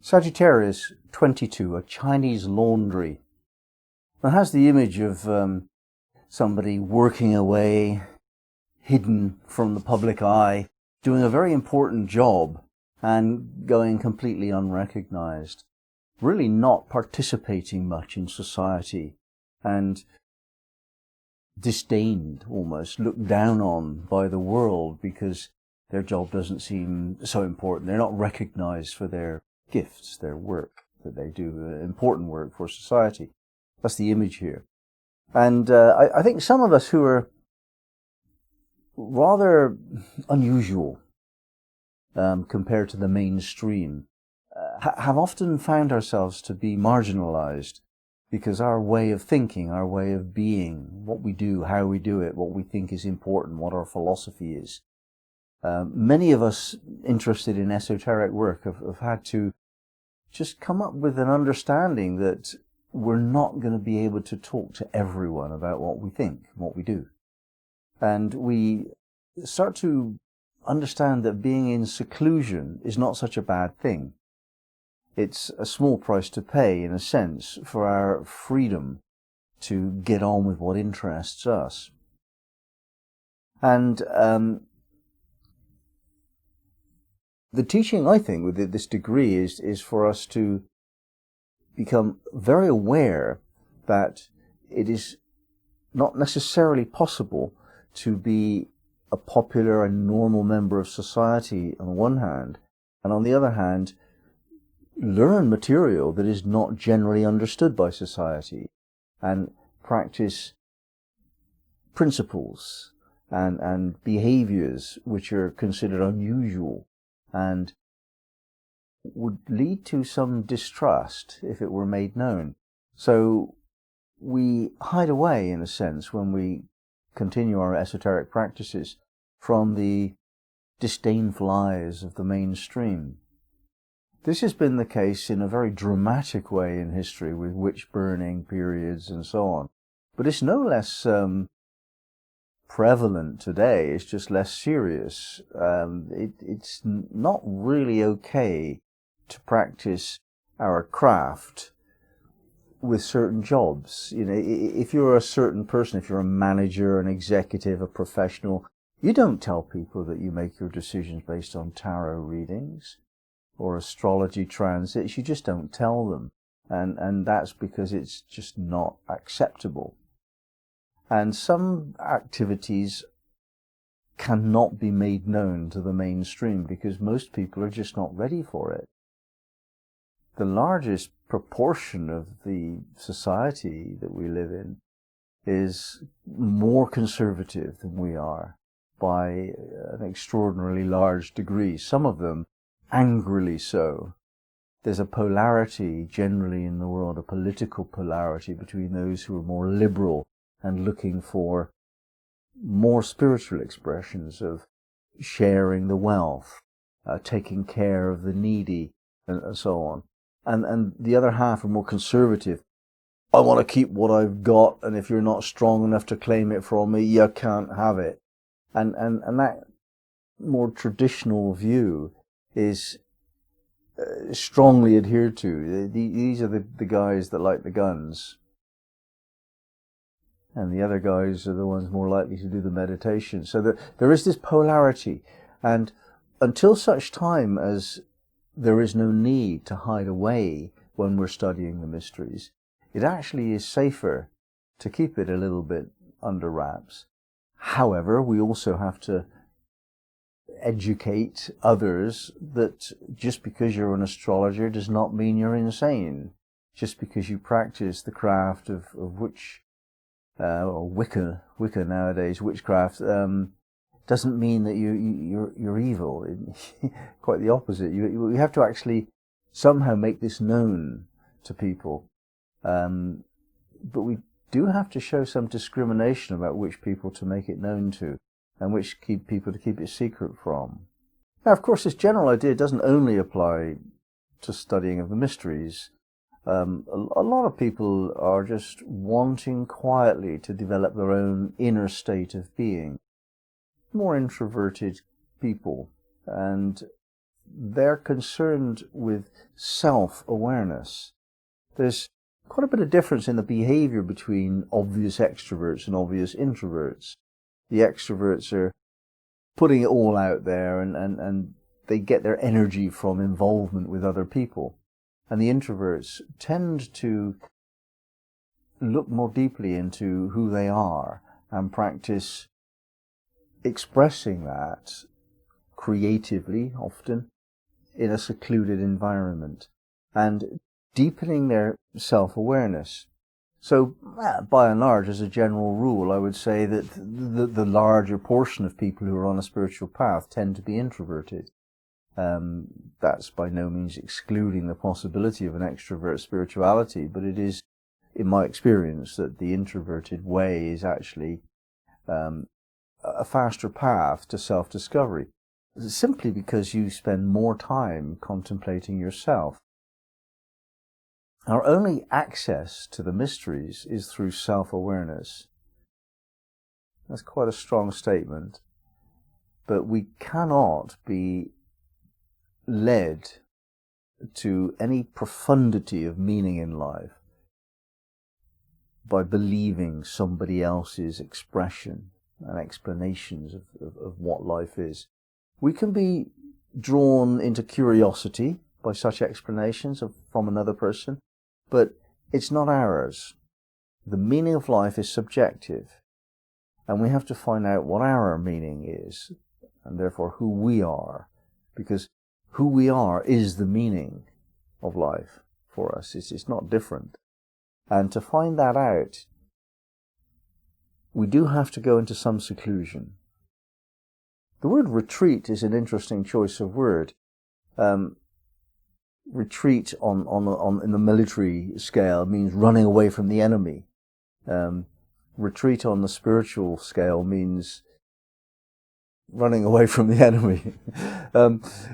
Sagittarius 22, a Chinese laundry. It has the image of somebody working away, hidden from the public eye, doing a very important job and going completely unrecognized, really not participating much in society and disdained, almost looked down on by the world because their job doesn't seem so important. They're not recognized for their gifts, their work that they do, important work for society. That's the image here. And I think some of us who are rather unusual compared to the mainstream have often found ourselves to be marginalized because our way of thinking, our way of being, what we do, how we do it, what we think is important, what our philosophy is. Many of us interested in esoteric work have had to just come up with an understanding that we're not going to be able to talk to everyone about what we think, what we do. And we start to understand that being in seclusion is not such a bad thing. It's a small price to pay, in a sense, for our freedom to get on with what interests us. And the teaching, I think, with this degree is for us to become very aware that it is not necessarily possible to be a popular and normal member of society on one hand, and on the other hand, learn material that is not generally understood by society and practice principles and behaviors which are considered unusual and would lead to some distrust if it were made known. So we hide away, in a sense, when we continue our esoteric practices from the disdainful eyes of the mainstream. This has been the case in a very dramatic way in history with witch burning periods and so on. But it's no less prevalent today. It's just less serious. It's not really okay to practice our craft with certain jobs. You know, if you're a certain person, if you're a manager, an executive, a professional, you don't tell people that you make your decisions based on tarot readings or astrology transits. You just don't tell them. And that's because it's just not acceptable. And some activities cannot be made known to the mainstream because most people are just not ready for it. The largest proportion of the society that we live in is more conservative than we are by an extraordinarily large degree, some of them angrily so. There's a polarity generally in the world, a political polarity between those who are more liberal and looking for more spiritual expressions of sharing the wealth, taking care of the needy, and so on. And the other half are more conservative. I want to keep what I've got, and if you're not strong enough to claim it from me, you can't have it. And that more traditional view is strongly adhered to. These are the guys that like the guns. And the other guys are the ones more likely to do the meditation. So there is this polarity. And until such time as there is no need to hide away when we're studying the mysteries, it actually is safer to keep it a little bit under wraps. However, we also have to educate others that just because you're an astrologer does not mean you're insane. Just because you practice the craft of witch or Wicca nowadays, witchcraft, doesn't mean that you're evil. Quite the opposite. You have to actually somehow make this known to people. But we do have to show some discrimination about which people to make it known to and which people to keep it secret from. Now, of course, this general idea doesn't only apply to studying of the mysteries. A lot of people are just wanting quietly to develop their own inner state of being. More introverted people. And they're concerned with self-awareness. There's quite a bit of difference in the behavior between obvious extroverts and obvious introverts. The extroverts are putting it all out there, and they get their energy from involvement with other people. And the introverts tend to look more deeply into who they are and practice expressing that creatively, often in a secluded environment, and deepening their self-awareness. So, by and large, as a general rule, I would say that the larger portion of people who are on a spiritual path tend to be introverted. That's by no means excluding the possibility of an extrovert spirituality, but it is, in my experience, that the introverted way is actually a faster path to self-discovery, simply because you spend more time contemplating yourself. Our only access to the mysteries is through self-awareness. That's quite a strong statement, but we cannot be led to any profundity of meaning in life by believing somebody else's expression and explanations of what life is. We can be drawn into curiosity by such explanations from another person, but it's not ours. The meaning of life is subjective, and we have to find out what our meaning is, and therefore who we are, because who we are is the meaning of life for us. It's not different. And to find that out, we do have to go into some seclusion. The word retreat is an interesting choice of word. Retreat in the military scale means running away from the enemy. Retreat on the spiritual scale means running away from the enemy.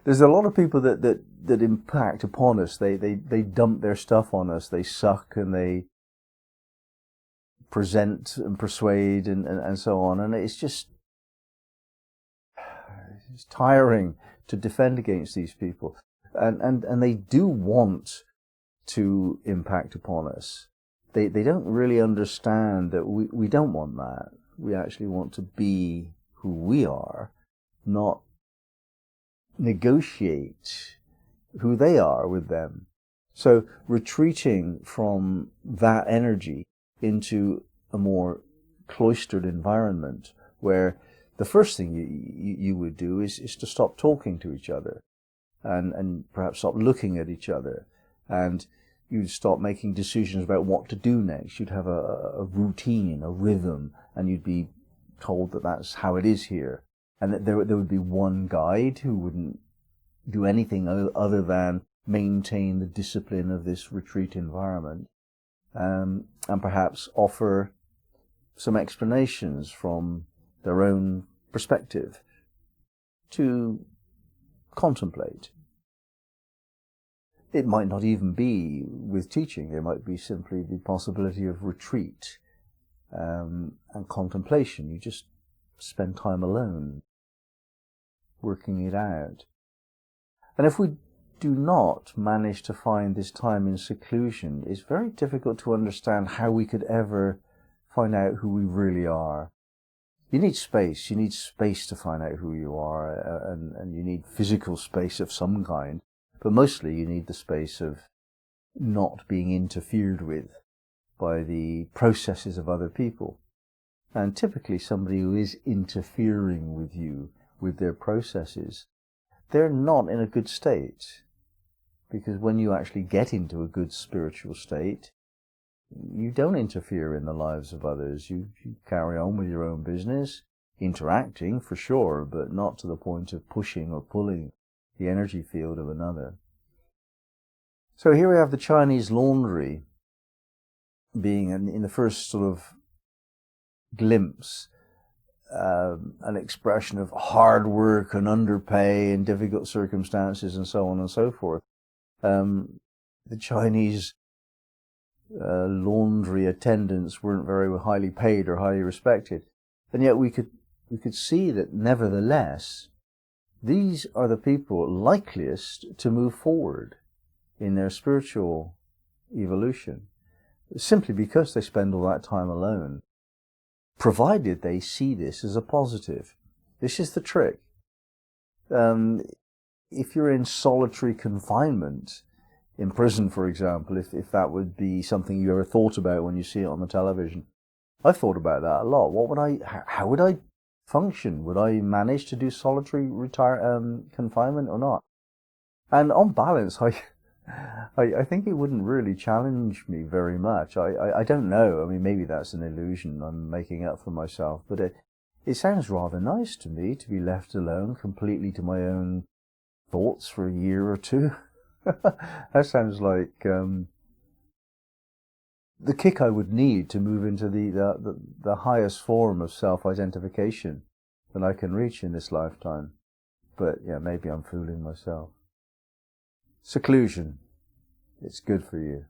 There's a lot of people that impact upon us. They dump their stuff on us. They suck and they present and persuade and so on. And it's tiring to defend against these people. And they do want to impact upon us. They don't really understand that we don't want that. We actually want to be who we are, not negotiate who they are with them. So retreating from that energy into a more cloistered environment where the first thing you would do is to stop talking to each other and perhaps stop looking at each other, and you'd start making decisions about what to do next. You'd have a routine, a rhythm, and you'd be told that that's how it is here, and that there would be one guide who wouldn't do anything other than maintain the discipline of this retreat environment, and perhaps offer some explanations from their own perspective to contemplate. It might not even be with teaching. There might be simply the possibility of retreat and contemplation. You just spend time alone, working it out. And if we do not manage to find this time in seclusion, it's very difficult to understand how we could ever find out who we really are. You need space. You need space to find out who you are, and you need physical space of some kind. But mostly you need the space of not being interfered with by the processes of other people. And typically somebody who is interfering with you, with their processes, they're not in a good state. Because when you actually get into a good spiritual state, you don't interfere in the lives of others. You carry on with your own business, interacting for sure, but not to the point of pushing or pulling the energy field of another. So here we have the Chinese laundry being in the first sort of glimpse, an expression of hard work and underpay and difficult circumstances and so on and so forth. The Chinese laundry attendants weren't very highly paid or highly respected, and yet we could see that nevertheless these are the people likeliest to move forward in their spiritual evolution, simply because they spend all that time alone, provided they see this as a positive. This is the trick. If you're in solitary confinement, in prison, for example, if that would be something you ever thought about when you see it on the television, I've thought about that a lot. How would I function? Would I manage to do solitary confinement or not? And on balance, I think it wouldn't really challenge me very much. I don't know. I mean, maybe that's an illusion I'm making up for myself, but it sounds rather nice to me to be left alone completely to my own thoughts for a year or two. That sounds like the kick I would need to move into the highest form of self-identification that I can reach in this lifetime. But yeah, maybe I'm fooling myself. Seclusion. It's good for you.